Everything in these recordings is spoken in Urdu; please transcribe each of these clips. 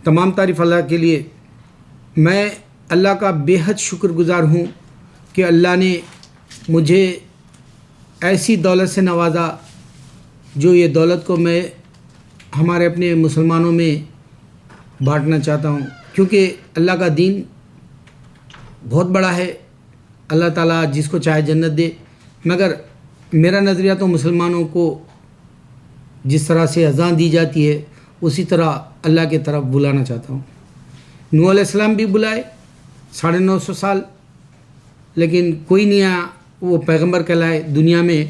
تمام تعریف اللہ کے لیے. میں اللہ کا بے حد شکر گزار ہوں کہ اللہ نے مجھے ایسی دولت سے نوازا جو یہ دولت کو میں ہمارے اپنے مسلمانوں میں بانٹنا چاہتا ہوں، کیونکہ اللہ کا دین بہت بڑا ہے. اللہ تعالیٰ جس کو چاہے جنت دے، مگر میرا نظریہ تو مسلمانوں کو جس طرح سے اذان دی جاتی ہے اسی طرح اللہ کی طرف بلانا چاہتا ہوں. نوح علیہ السلام بھی بلائے 950 سال، لیکن کوئی نہیں آیا، وہ پیغمبر کہلائے. دنیا میں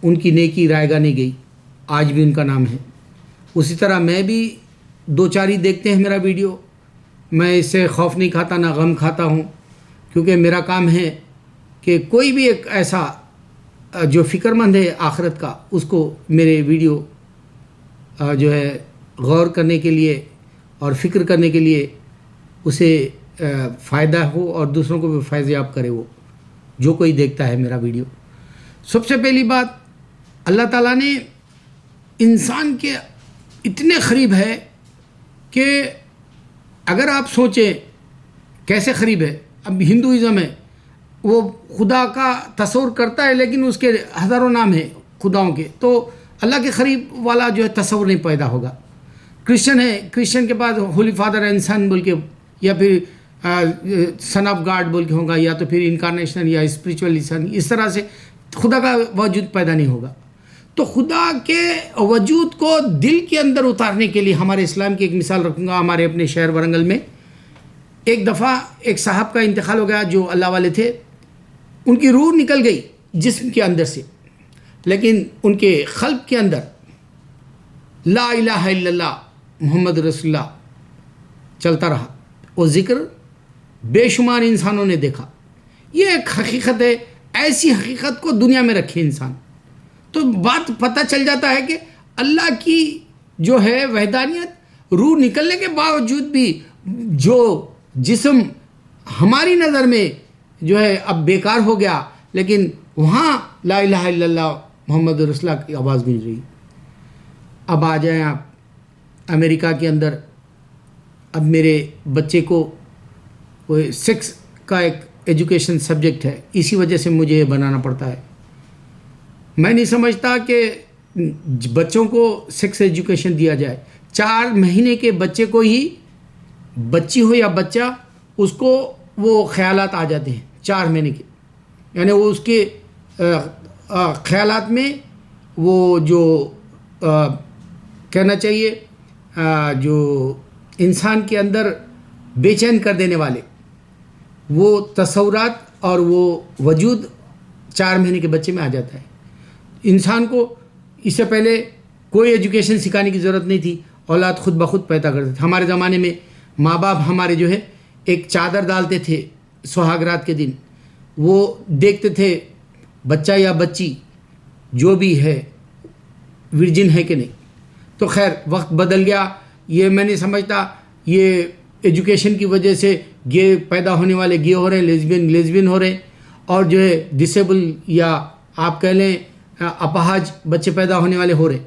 ان کی نیکی رائے گاہ نہیں گئی، آج بھی ان کا نام ہے. اسی طرح میں بھی دو چار ہی دیکھتے ہیں میرا ویڈیو، میں اس سے خوف نہیں کھاتا نہ غم کھاتا ہوں، کیونکہ میرا کام ہے کہ کوئی بھی ایک ایسا جو فکر مند ہے آخرت کا، اس کو میرے ویڈیو جو ہے غور کرنے کے لیے اور فکر کرنے کے لیے اسے فائدہ ہو اور دوسروں کو بھی فیض یاب کرے وہ جو کوئی دیکھتا ہے میرا ویڈیو. سب سے پہلی بات، اللہ تعالیٰ نے انسان کے اتنے قریب ہے کہ اگر آپ سوچیں کیسے قریب ہے. اب ہندوازم ہے، وہ خدا کا تصور کرتا ہے لیکن اس کے ہزاروں نام ہیں خداؤں کے، تو اللہ کے قریب والا جو ہے تصور نہیں پیدا ہوگا. کرسچن ہے، کرسچن کے بعد ہولی فادر اینڈ سن بول کے، یا پھر سن آف گاڈ بول کے ہوگا، یا تو پھر انکارنیشن یا اسپریچول سن، اس طرح سے خدا کا وجود پیدا نہیں ہوگا. تو خدا کے وجود کو دل کے اندر اتارنے کے لیے ہمارے اسلام کی ایک مثال رکھوں گا. ہمارے اپنے شہر ورنگل میں ایک دفعہ ایک صاحب کا انتقال ہو گیا جو اللہ والے تھے. ان کی روح نکل گئی جسم کے اندر سے، لیکن ان کے قلب کے اندر لا الہ الا اللہ محمد رسول اللہ چلتا رہا. وہ ذکر بے شمار انسانوں نے دیکھا. یہ ایک حقیقت ہے، ایسی حقیقت کو دنیا میں رکھے انسان تو بات پتہ چل جاتا ہے کہ اللہ کی جو ہے وحدانیت. روح نکلنے کے باوجود بھی جو جسم ہماری نظر میں جو ہے اب بیکار ہو گیا، لیکن وہاں لا الہ الا اللہ محمد رسول اللہ کی آواز گونج رہی. اب آ جائیں آپ امریکہ کے اندر. اب میرے بچے کو وہ سیکس کا ایک ایجوکیشن سبجیکٹ ہے، اسی وجہ سے مجھے یہ بنانا پڑتا ہے. میں نہیں سمجھتا کہ بچوں کو سیکس ایجوکیشن دیا جائے. 4 مہینے کے بچے کو ہی، بچی ہو یا بچہ، اس کو وہ خیالات آ جاتے ہیں 4 مہینے کے. یعنی وہ اس کے خیالات میں وہ جو کہنا چاہیے جو انسان کے اندر بے چین کر دینے والے وہ تصورات اور وہ وجود 4 مہینے کے بچے میں آ جاتا ہے. انسان کو اس سے پہلے کوئی ایجوکیشن سکھانے کی ضرورت نہیں تھی، اولاد خود بخود پیدا کرتے تھے. ہمارے زمانے میں ماں باپ ہمارے جو ہے ایک چادر ڈالتے تھے سہاگ رات کے دن، وہ دیکھتے تھے بچہ یا بچی جو بھی ہے ورجن ہے کہ نہیں. تو خیر وقت بدل گیا. یہ میں نہیں سمجھتا یہ ایجوکیشن کی وجہ سے گے پیدا ہونے والے گے ہو رہے ہیں، لیزبین ہو رہے ہیں، اور جو ہے ڈسیبل یا آپ کہہ لیں اپاہج بچے پیدا ہونے والے ہو رہے ہیں.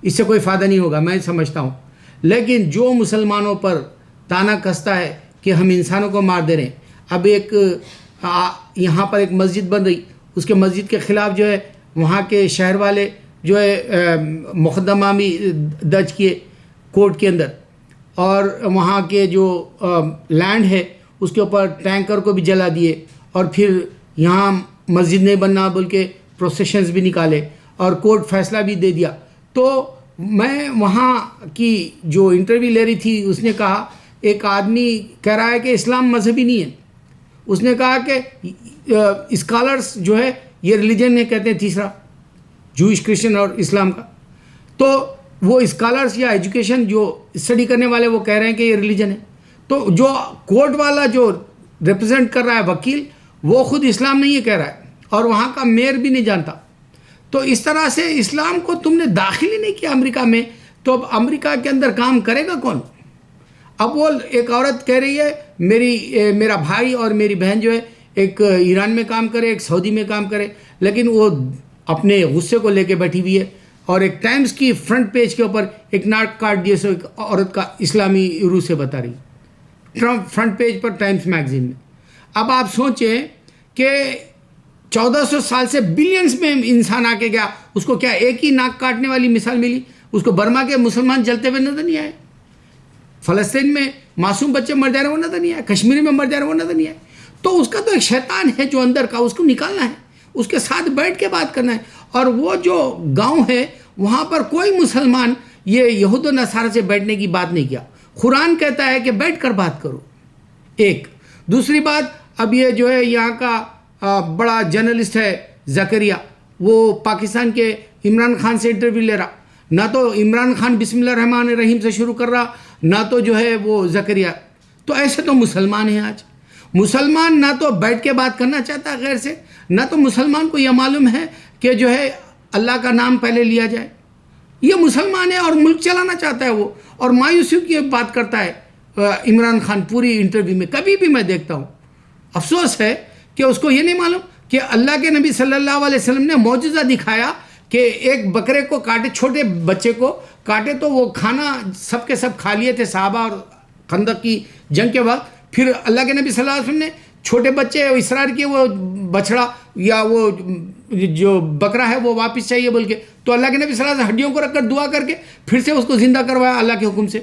اس سے کوئی فائدہ نہیں ہوگا میں سمجھتا ہوں. لیکن جو مسلمانوں پر تانا کستا ہے کہ ہم انسانوں کو مار دے رہے ہیں. اب ایک یہاں پر ایک مسجد بن رہی، اس کے مسجد کے خلاف جو ہے وہاں کے شہر والے جو ہے مقدمہ بھی درج کیے کورٹ کے اندر، اور وہاں کے جو لینڈ ہے اس کے اوپر ٹینکر کو بھی جلا دیے، اور پھر یہاں مسجد نہیں بننا بول کے پروسیشنز بھی نکالے، اور کورٹ فیصلہ بھی دے دیا. تو میں وہاں کی جو انٹرویو لے رہی تھی، اس نے کہا، ایک آدمی کہہ رہا ہے کہ اسلام مذہبی نہیں ہے. اس نے کہا کہ اسکالرس جو ہے یہ ریلیجن ہے کہتے ہیں تیسرا، جوئش کرسچن اور اسلام کا. تو وہ اسکالرس یا ایجوکیشن جو اسٹڈی کرنے والے وہ کہہ رہے ہیں کہ یہ ریلیجن ہے. تو جو کورٹ والا جو ریپرزینٹ کر رہا ہے وکیل، وہ خود اسلام نہیں ہے کہہ رہا ہے، اور وہاں کا میئر بھی نہیں جانتا. تو اس طرح سے اسلام کو تم نے داخل ہی نہیں کیا امریکہ میں، تو اب امریکہ کے اندر کام کرے گا کون؟ اب وہ ایک عورت کہہ رہی ہے میرا بھائی اور میری بہن جو ہے ایک ایران میں کام کرے، ایک سعودی میں کام کرے، لیکن وہ اپنے غصے کو لے کے بیٹھی ہوئی ہے. اور ایک ٹائمز کی فرنٹ پیج کے اوپر ایک ناٹ کارڈ جیسے ایک عورت کا اسلامی روح سے بتا رہی فرنٹ پیج پر ٹائمز میگزین میں. اب آپ سوچیں کہ 1400 سال سے بلینز میں انسان آ کے گیا, اس کو کیا ایک ہی ناک کاٹنے والی مثال ملی؟ اس کو برما کے مسلمان جلتے ہوئے نظر نہیں آئے, فلسطین میں معصوم بچے مر جا رہے وہ نظر نہیں آئے, کشمیر میں مر جا رہے وہ نظر نہیں آئے. تو اس کا تو ایک شیطان ہے جو اندر کا, اس کو نکالنا ہے, اس کے ساتھ بیٹھ کے بات کرنا ہے. اور وہ جو گاؤں ہے وہاں پر کوئی مسلمان یہ یہود و نصارہ سے بیٹھنے کی بات نہیں کیا. قرآن کہتا ہے کہ بیٹھ کر بات کرو. ایک دوسری بات, اب یہ جو ہے یہاں کا بڑا جرنلسٹ ہے زکریا, وہ پاکستان کے عمران خان سے انٹرویو لے رہا, نہ تو عمران خان بسم اللہ الرحمن الرحیم سے شروع کر رہا, نہ تو جو ہے وہ زکریا. تو ایسے تو مسلمان ہیں آج. مسلمان نہ تو بیٹھ کے بات کرنا چاہتا ہے غیر سے, نہ تو مسلمان کو یہ معلوم ہے کہ جو ہے اللہ کا نام پہلے لیا جائے. یہ مسلمان ہے اور ملک چلانا چاہتا ہے وہ, اور مایوسی کی بات کرتا ہے عمران خان پوری انٹرویو میں. کبھی بھی میں دیکھتا ہوں, افسوس ہے کہ اس کو یہ نہیں معلوم کہ اللہ کے نبی صلی اللہ علیہ وسلم نے معجزہ دکھایا کہ ایک بکرے کو کاٹے, چھوٹے بچے کو کاٹے تو وہ کھانا سب کے سب کھا لیے تھے صحابہ اور خندق کی جنگ کے وقت. پھر اللہ کے نبی صلی اللہ علیہ وسلم نے چھوٹے بچے اصرار کیے وہ بچڑا یا وہ جو بکرا ہے وہ واپس چاہیے بول کے, تو اللہ کے نبی صلی اللہ علیہ وسلم ہڈیوں کو رکھ کر دعا کر کے پھر سے اس کو زندہ کروایا اللہ کے حکم سے.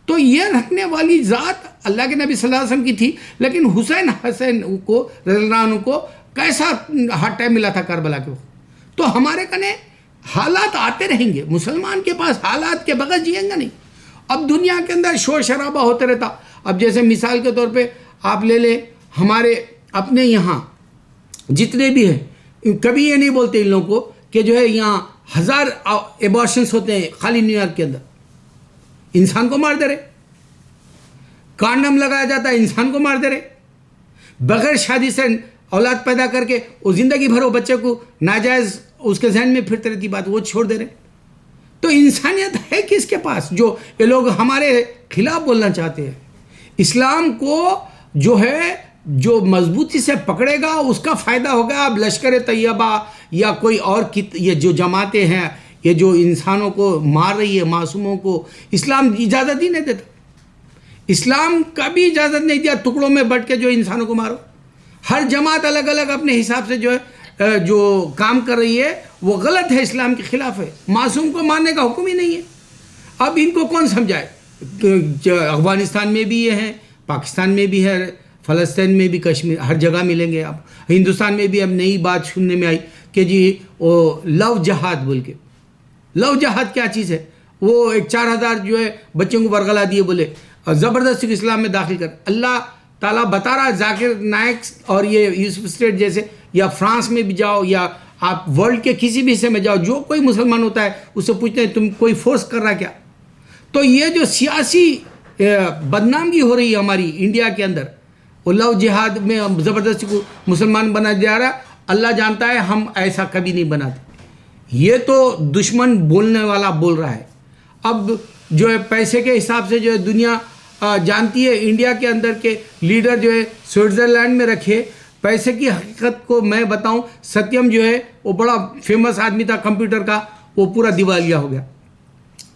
تو یہ رکھنے والی ذات اللہ کے نبی صلی اللہ علیہ وسلم کی تھی. لیکن حسین کو رضی اللہ عنہ کو کیسا ہارڈ ٹائم ملا تھا کربلا کے وقت. تو ہمارے کنے حالات آتے رہیں گے, مسلمان کے پاس حالات کے بغیر جئیں گا نہیں. اب دنیا کے اندر شور شرابہ ہوتے رہتا. اب جیسے مثال کے طور پہ آپ لے لیں, ہمارے اپنے یہاں جتنے بھی ہیں کبھی یہ نہیں بولتے ان لوگوں کو کہ جو ہے یہاں 1000 ایبارشنس ہوتے ہیں خالی نیو یارک کے اندر. انسان کو مار دے رہے, کانڈم لگایا جاتا ہے انسان کو مار دے رہے, بغیر شادی سے اولاد پیدا کر کے وہ زندگی بھر وہ بچے کو ناجائز اس کے ذہن میں پھرتے رہتی بات, وہ چھوڑ دے رہے. تو انسانیت ہے کس کے پاس جو یہ لوگ ہمارے خلاف بولنا چاہتے ہیں؟ اسلام کو جو ہے جو مضبوطی سے پکڑے گا اس کا فائدہ ہوگا. اب لشکر طیبہ یا کوئی اور یہ جو جماعتیں ہیں یہ جو انسانوں کو مار رہی ہے, معصوموں کو, اسلام اجازت ہی نہیں دیتا. اسلام کبھی اجازت نہیں دیا ٹکڑوں میں بٹ کے جو انسانوں کو مارو. ہر جماعت الگ الگ اپنے حساب سے جو ہے جو کام کر رہی ہے وہ غلط ہے, اسلام کے خلاف ہے. معصوم کو مارنے کا حکم ہی نہیں ہے. اب ان کو کون سمجھائے؟ افغانستان میں بھی یہ ہیں, پاکستان میں بھی ہے, فلسطین میں بھی, کشمیر, ہر جگہ ملیں گے. اب ہندوستان میں بھی اب نئی بات سننے میں آئی کہ جی وہ لو جہاد بول کے. لو جہاد کیا چیز ہے؟ وہ ایک 4000 جو ہے بچوں کو برگلا دیے بولے زبردستی کو اسلام میں داخل کر. اللہ تعالیٰ بتا رہا ہے ذاکر نائک اور یہ یوسف اسٹیٹ جیسے, یا فرانس میں بھی جاؤ یا آپ ورلڈ کے کسی بھی حصے میں جاؤ, جو کوئی مسلمان ہوتا ہے اس سے پوچھتے ہیں تم کوئی فورس کر رہا کیا؟ تو یہ جو سیاسی بدنامگی ہو رہی ہے ہماری انڈیا کے اندر, وہ لو جہاد میں زبردستی کو مسلمان بنا جا رہا, اللہ جانتا ہے ہم ایسا کبھی نہیں بناتے. یہ تو دشمن بولنے والا بول رہا ہے. اب جو ہے پیسے کے حساب سے جو ہے دنیا جانتی ہے, انڈیا کے اندر کے لیڈر جو ہے سوئٹزرلینڈ میں رکھے. پیسے کی حقیقت کو میں بتاؤں, ستیم جو ہے وہ بڑا فیمس آدمی تھا کمپیوٹر کا, وہ پورا دیوالیہ ہو گیا.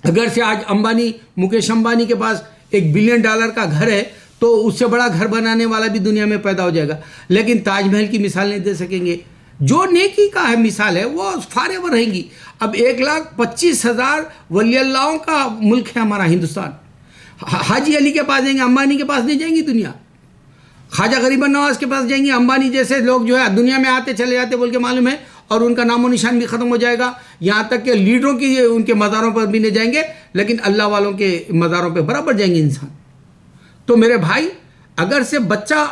اگر سے آج امبانی, مکیش امبانی کے پاس $1 بلین کا گھر ہے تو اس سے بڑا گھر بنانے والا بھی دنیا میں پیدا ہو جائے گا, لیکن تاج محل کی مثال نہیں دے سکیں گے. جو نیکی کا ہے مثال ہے وہ فارغ رہیں گی. اب 1,25,000 ولی اللہ کا ملک ہے ہمارا ہندوستان. حاجی علی کے پاس جائیں گے, امبانی کے پاس نہیں جائیں گی دنیا. خواجہ غریب نواز کے پاس جائیں گے, امبانی جیسے لوگ جو ہے دنیا میں آتے چلے جاتے بول کے معلوم ہے, اور ان کا نام و نشان بھی ختم ہو جائے گا. یہاں تک کہ لیڈروں کی ان کے مزاروں پر بھی نہیں جائیں گے, لیکن اللہ والوں کے مزاروں پہ برابر جائیں گے انسان. تو میرے بھائی, اگر سے بچہ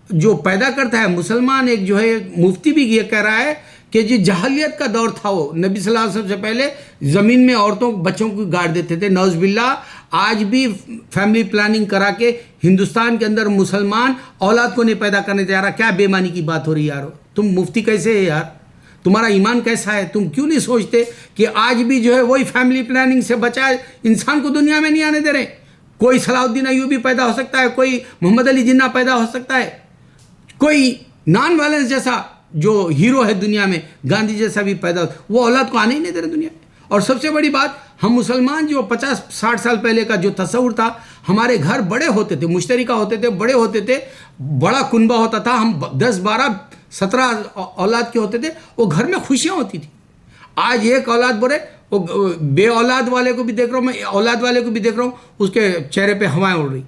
جو پیدا کرتا ہے مسلمان, ایک جو ہے مفتی بھی یہ کہہ رہا ہے کہ جو جاہلیت کا دور تھا وہ نبی صلی اللہ علیہ وسلم سے پہلے زمین میں عورتوں بچوں کو گاڑ دیتے تھے, نعوذ باللہ. آج بھی فیملی پلاننگ کرا کے ہندوستان کے اندر مسلمان اولاد کو نہیں پیدا کرنے جا رہا. کیا بے ایمانی کی بات ہو رہی ہے یار, تم مفتی کیسے ہے یار, تمہارا ایمان کیسا ہے؟ تم کیوں نہیں سوچتے کہ آج بھی جو ہے وہی فیملی پلاننگ سے بچائے انسان کو دنیا میں نہیں آنے دے رہے. کوئی صلاح الدین ایوبی پیدا ہو سکتا ہے, کوئی محمد علی جناح پیدا ہو سکتا ہے, کوئی نان وائلنس جیسا جو ہیرو ہے دنیا میں گاندھی جیسا بھی پیدا ہو, وہ اولاد کو آنے ہی نہیں دے رہے دنیا میں. اور سب سے بڑی بات، ہم مسلمان جو 50-60 سال پہلے کا جو تصور تھا، ہمارے گھر بڑے ہوتے تھے، مشترکہ ہوتے تھے، بڑے ہوتے تھے، بڑا کنبہ ہوتا تھا، ہم 10-12-17 اولاد کے ہوتے تھے، وہ گھر میں خوشیاں ہوتی تھی. آج ایک اولاد بولے، وہ بے اولاد والے کو بھی دیکھ رہا ہوں میں، اولاد والے کو بھی دیکھ رہا ہوں، اس کے چہرے پہ ہوائیں اڑ رہی.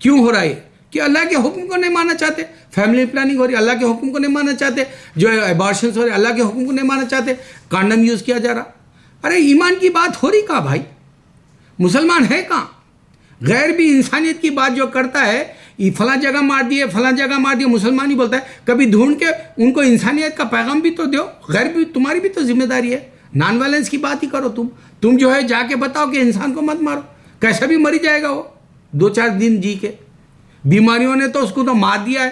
کیوں ہو رہا ہے؟ کہ اللہ کے حکم کو نہیں ماننا چاہتے. فیملی پلاننگ ہو رہی ہے، اللہ کے حکم کو نہیں ماننا چاہتے. جو ایبارشنس ہو رہے ہیں، اللہ کے حکم کو نہیں ماننا چاہتے. کانڈم یوز کیا جا رہا. ارے ایمان کی بات ہو رہی کہاں بھائی؟ مسلمان ہے کہاں؟ غیر بھی انسانیت کی بات جو کرتا ہے، یہ فلاں جگہ مار دیے، فلاں جگہ مار دیے، مسلمان ہی بولتا ہے. کبھی ڈھونڈ کے ان کو انسانیت کا پیغام بھی تو دو. غیر بھی تمہاری بھی تو ذمہ داری ہے. نان وائلنس کی بات ہی کرو. تم جو ہے جا کے بتاؤ کہ انسان کو مت مارو. کیسا بھی مری جائے گا وہ 2-4 دن جی کے. بیماریوں نے تو اس کو تو مار دیا ہے،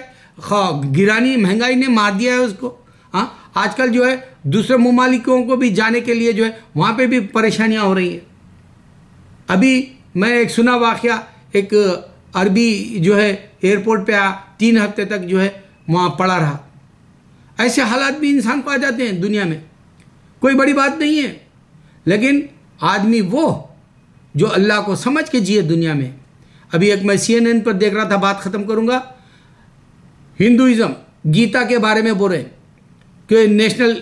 گرانی مہنگائی نے مار دیا ہے اس کو. ہاں، آج کل جو ہے دوسرے ممالکوں کو بھی جانے کے لیے جو ہے وہاں پہ بھی پریشانیاں ہو رہی ہیں. ابھی میں ایک سنا واقعہ، ایک عربی جو ہے ایئرپورٹ پہ 3 ہفتے تک جو ہے وہاں پڑا رہا. ایسے حالات بھی انسان کو آ جاتے ہیں دنیا میں، کوئی بڑی بات نہیں ہے. لیکن آدمی وہ جو اللہ کو سمجھ کے جیے دنیا میں. ابھی ایک میں CNN پر دیکھ رہا تھا، بات ختم کروں گا. ہندوازم گیتا کے بارے میں بول رہے ہیں کہ نیشنل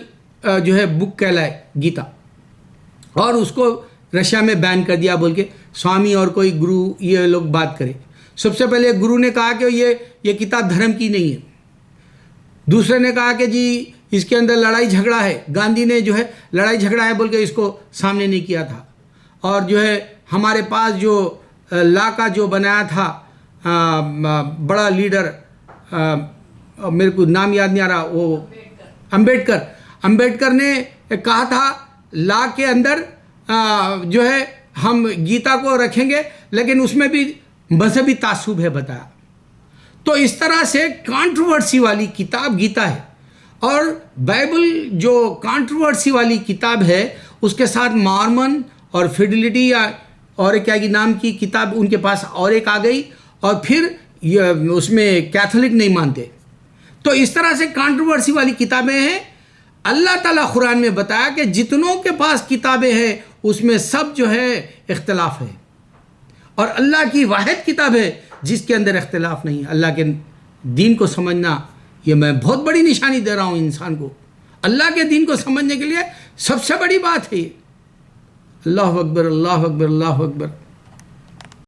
جو ہے بک کہلائے گیتا، اور اس کو رشیا میں بین کر دیا بول کے سوامی اور کوئی گرو یہ لوگ بات کرے. سب سے پہلے گرو نے کہا کہ یہ کتاب دھرم کی نہیں ہے. دوسرے نے کہا کہ جی اس کے اندر لڑائی جھگڑا ہے. گاندھی نے جو ہے لڑائی جھگڑا ہے بول کے اس کو سامنے نہیں کیا تھا. اور جو ہے ہمارے پاس جو لا کا جو بنایا تھا بڑا لیڈر، میرے کو نام یاد نہیں آ رہا، وہ امبیڈکر نے کہا تھا لا کے اندر جو ہے ہم گیتا کو رکھیں گے، لیکن اس میں بھی مذہبی تعصب ہے بتایا. تو اس طرح سے کانٹروورسی والی کتاب گیتا ہے. اور بائبل جو کانٹروورسی والی کتاب ہے، اس کے ساتھ مارمن اور فیڈلٹی اور کیا کی نام کی کتاب ان کے پاس اور ایک آ گئی، اور پھر اس میں کیتھولک نہیں مانتے. تو اس طرح سے کانٹروورسی والی کتابیں ہیں. اللہ تعالیٰ قرآن میں بتایا کہ جتنوں کے پاس کتابیں ہیں اس میں سب جو ہے اختلاف ہے، اور اللہ کی واحد کتاب ہے جس کے اندر اختلاف نہیں. اللہ کے دین کو سمجھنا، یہ میں بہت بڑی نشانی دے رہا ہوں انسان کو. اللہ کے دین کو سمجھنے کے لیے سب سے بڑی بات ہے یہ. اللہ اکبر، اللہ اکبر، اللہ اکبر.